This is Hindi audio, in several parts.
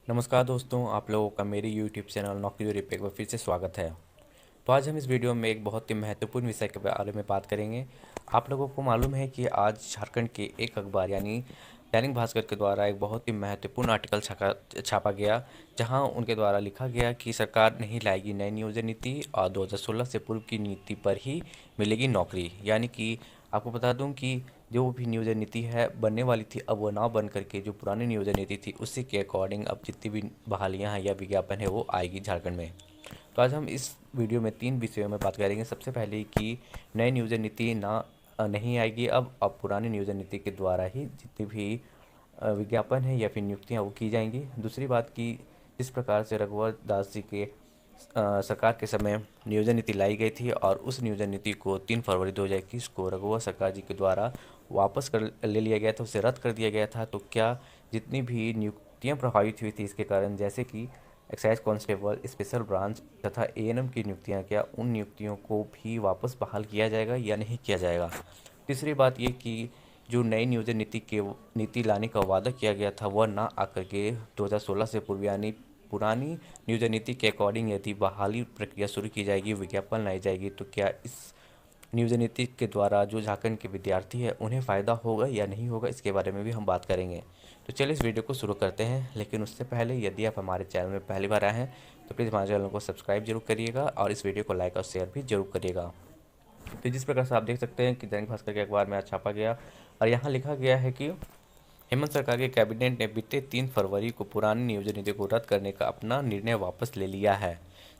नमस्कार दोस्तों, आप लोगों का मेरे यूट्यूब चैनल नौकरी रिपेक पर फिर से स्वागत है। तो आज हम इस वीडियो में एक बहुत ही महत्वपूर्ण विषय के बारे में बात करेंगे। आप लोगों को मालूम है कि आज झारखंड के एक अखबार यानी दैनिक भास्कर के द्वारा एक बहुत ही महत्वपूर्ण आर्टिकल छापा गया, जहां उनके द्वारा लिखा गया कि सरकार नहीं लाएगी नई नियोजन नीति और 2016 से पूर्व की नीति पर ही मिलेगी नौकरी। यानी कि आपको बता दूं कि जो भी नियोजन नीति है बनने वाली थी, अब वो ना बन करके जो पुरानी नियोजन नीति थी उसी के अकॉर्डिंग अब जितनी भी बहालियां हैं या विज्ञापन है वो आएगी झारखंड में। तो आज हम इस वीडियो में 3 विषयों में बात करेंगे। सबसे पहले कि नई नियोजन नीति नहीं आएगी, अब पुरानी नियोजन नीति के द्वारा ही जितनी भी विज्ञापन है या फिर नियुक्तियां वो की जाएंगी। दूसरी बात कि जिस प्रकार से रघुवर दास जी के सरकार के समय नियोजन नीति लाई गई थी और उस नियोजन नीति को 3 फरवरी 2021 को रघुवर सरकार जी के द्वारा वापस कर ले लिया गया था, उसे रद्द कर दिया गया था। तो क्या जितनी भी नियुक्तियां प्रभावित हुई थी इसके कारण, जैसे कि एक्साइज कांस्टेबल, स्पेशल ब्रांच तथा एएनएम की नियुक्तियां, क्या उन नियुक्तियों को भी वापस बहाल किया जाएगा या नहीं किया जाएगा। तीसरी बात ये कि जो नई नियोजन नीति लाने का वादा किया गया था वह ना आकर के 2016 से पूर्व यानी पुरानी नियोजन नीति के अकॉर्डिंग यदि बहाली प्रक्रिया शुरू की जाएगी, विज्ञापन लाई जाएगी, तो क्या इस नियोजन नीति के द्वारा जो झारखंड के विद्यार्थी हैं उन्हें फ़ायदा होगा या नहीं होगा, इसके बारे में भी हम बात करेंगे। तो चलिए इस वीडियो को शुरू करते हैं। लेकिन उससे पहले यदि आप हमारे चैनल में पहली बार आए हैं तो प्लीज़ हमारे चैनल को सब्सक्राइब जरूर करिएगा और इस वीडियो को लाइक और शेयर भी जरूर करिएगा। तो जिस प्रकार से आप देख सकते हैं कि दैनिक भास्कर के अखबार में आज छापा गया और यहाँ लिखा गया है कि हेमंत सरकार के कैबिनेट ने बीते 3 फरवरी को पुरानी नियोजन नीति को रद्द करने का अपना निर्णय वापस ले लिया है।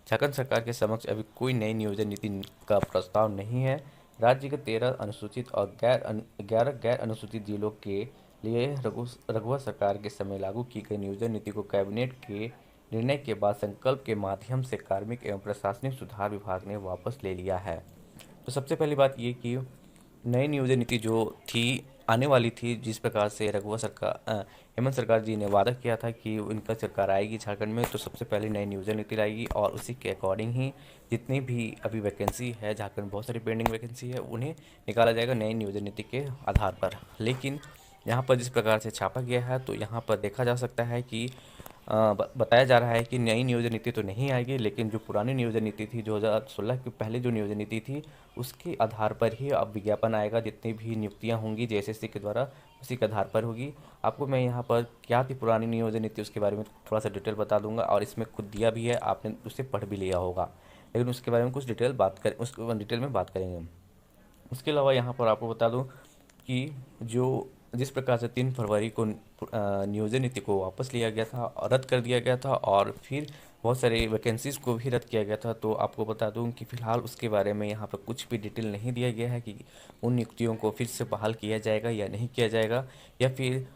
झारखंड सरकार के समक्ष अभी कोई नई नियोजन नीति का प्रस्ताव नहीं है। राज्य के 13 अनुसूचित और 11 गैर अनुसूचित जिलों के लिए रघुवर सरकार के समय लागू की गई नियोजन नीति को कैबिनेट के निर्णय के बाद संकल्प के माध्यम से कार्मिक एवं प्रशासनिक सुधार विभाग ने वापस ले लिया है। तो सबसे पहली बात ये कि नई नियोजन नीति जो थी आने वाली थी, जिस प्रकार से हेमंत सरकार जी ने वादा किया था कि उनका सरकार आएगी झारखंड में, तो सबसे पहले नई नियोजन नीति लाएगी और उसी के अकॉर्डिंग ही जितनी भी अभी वैकेंसी है झारखंड में, बहुत सारी पेंडिंग वैकेंसी है, उन्हें निकाला जाएगा नई नियोजन नीति के आधार पर। लेकिन यहाँ पर जिस प्रकार से छापा गया है तो यहाँ पर देखा जा सकता है कि बताया जा रहा है कि नई नियोजन नीति तो नहीं आएगी, लेकिन जो पुरानी नियोजन नीति थी 2016 के पहले जो नियोजन नीति थी उसके आधार पर ही अब विज्ञापन आएगा। जितनी भी नियुक्तियां होंगी जेएसएससी के द्वारा उसी के आधार पर होगी। आपको मैं यहाँ पर क्या थी पुरानी नियोजन नीति उसके बारे में थोड़ा सा डिटेल बता दूंगा और इसमें खुद दिया भी है, आपने उसे पढ़ भी लिया होगा, लेकिन उसके बारे में कुछ डिटेल में बात करेंगे। उसके अलावा यहाँ पर आपको बता दूँ कि जिस प्रकार से 3 फरवरी को नियोजन नीति को वापस लिया गया था और रद्द कर दिया गया था और फिर बहुत सारे वैकेंसीज़ को भी रद्द किया गया था, तो आपको बता दूं कि फ़िलहाल उसके बारे में यहाँ पर कुछ भी डिटेल नहीं दिया गया है कि उन नियुक्तियों को फिर से बहाल किया जाएगा या नहीं किया जाएगा, या फिर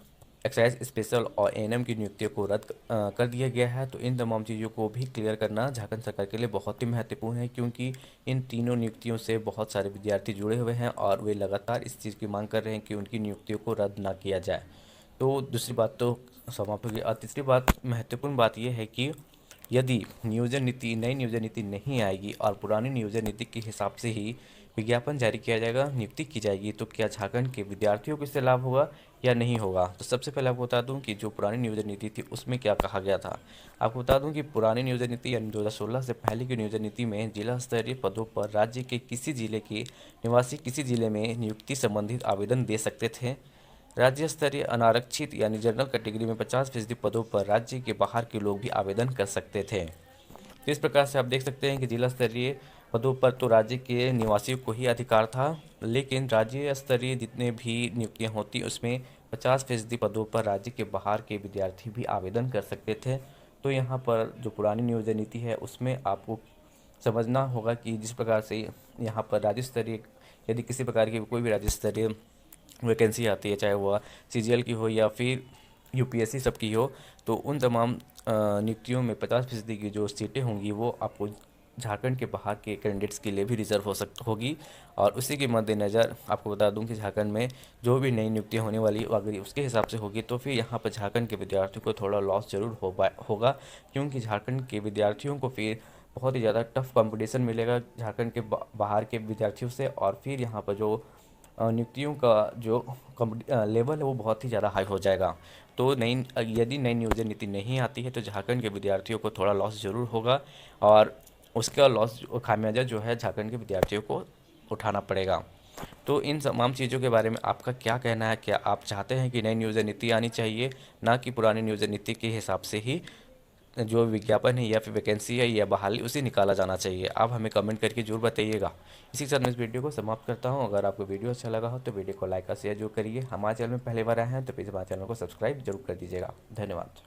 एक्साइज स्पेशल और एएनएम की नियुक्तियों को रद्द कर दिया गया है। तो इन तमाम चीज़ों को भी क्लियर करना झारखंड सरकार के लिए बहुत ही महत्वपूर्ण है, क्योंकि इन तीनों नियुक्तियों से बहुत सारे विद्यार्थी जुड़े हुए हैं और वे लगातार इस चीज़ की मांग कर रहे हैं कि उनकी नियुक्तियों को रद्द ना किया जाए। तो दूसरी बात तो समाप्त होगी और तीसरी बात, महत्वपूर्ण बात यह है कि यदि नई नियोजन नीति नहीं आएगी और पुरानी नियोजन नीति के हिसाब से ही विज्ञापन जारी किया जाएगा, नियुक्ति की जाएगी, तो क्या झारखंड के विद्यार्थियों को इससे लाभ होगा या नहीं होगा। तो सबसे पहले आपको बता दूं कि जो पुरानी नियोजन नीति थी उसमें क्या कहा गया था। आपको बता दूं कि पुरानी नियोजन नीति यानी 2016 से पहले की नियोजन नीति में जिला स्तरीय पदों पर राज्य के किसी जिले के निवासी किसी जिले में नियुक्ति संबंधित आवेदन दे सकते थे। राज्य स्तरीय अनारक्षित यानी जनरल कैटेगरी में 50% पदों पर राज्य के बाहर के लोग भी आवेदन कर सकते थे। तो इस प्रकार से आप देख सकते हैं कि जिला स्तरीय पदों पर तो राज्य के निवासियों को ही अधिकार था, लेकिन राज्य स्तरीय जितने भी नियुक्तियां होती उसमें 50% पदों पर राज्य के बाहर के विद्यार्थी भी आवेदन कर सकते थे। तो यहाँ पर जो पुरानी नियोजन नीति है उसमें आपको समझना होगा कि जिस प्रकार से यहाँ पर राज्य स्तरीय यदि किसी प्रकार की कोई भी राज्य स्तरीय वैकेंसी आती है, चाहे वह सीजीएल की हो या फिर यूपीएससी सब की हो, तो उन तमाम नियुक्तियों में 50% की जो सीटें होंगी वो आपको झारखंड के बाहर के कैंडिडेट्स के लिए भी रिजर्व होगी। और उसी के मद्देनज़र आपको बता दूं कि झारखंड में जो भी नई नियुक्तियां होने वाली अगर उसके हिसाब से होगी तो फिर यहाँ पर झारखंड के विद्यार्थियों को थोड़ा लॉस जरूर होगा, क्योंकि झारखंड के विद्यार्थियों को फिर बहुत ही ज़्यादा टफ कंपटीशन मिलेगा झारखंड के बाहर के विद्यार्थियों से, और फिर यहाँ पर जो नियुक्तियों का जो लेवल है वो बहुत ही ज़्यादा हाई हो जाएगा। तो यदि नई नियोजन नीति नहीं आती है तो झारखंड के विद्यार्थियों को थोड़ा लॉस ज़रूर होगा, और उसका लॉस खामियाजा जो है झारखंड के विद्यार्थियों को उठाना पड़ेगा। तो इन तमाम चीज़ों के बारे में आपका क्या कहना है? क्या आप चाहते हैं कि नई नियोजन नीति आनी चाहिए, ना कि पुरानी नियोजन नीति के हिसाब से ही जो विज्ञापन है या फिर वैकेंसी है या बहाली उसे निकाला जाना चाहिए? आप हमें कमेंट करके जरूर बताइएगा। इसी के साथ मैं इस वीडियो को समाप्त करता हूं। अगर आपको वीडियो अच्छा लगा हो तो वीडियो को लाइक और शेयर जरूर करिए। हमारे चैनल में पहली बार आए हैं तो प्लीज़ हमारे चैनल को सब्सक्राइब जरूर कर दीजिएगा। धन्यवाद।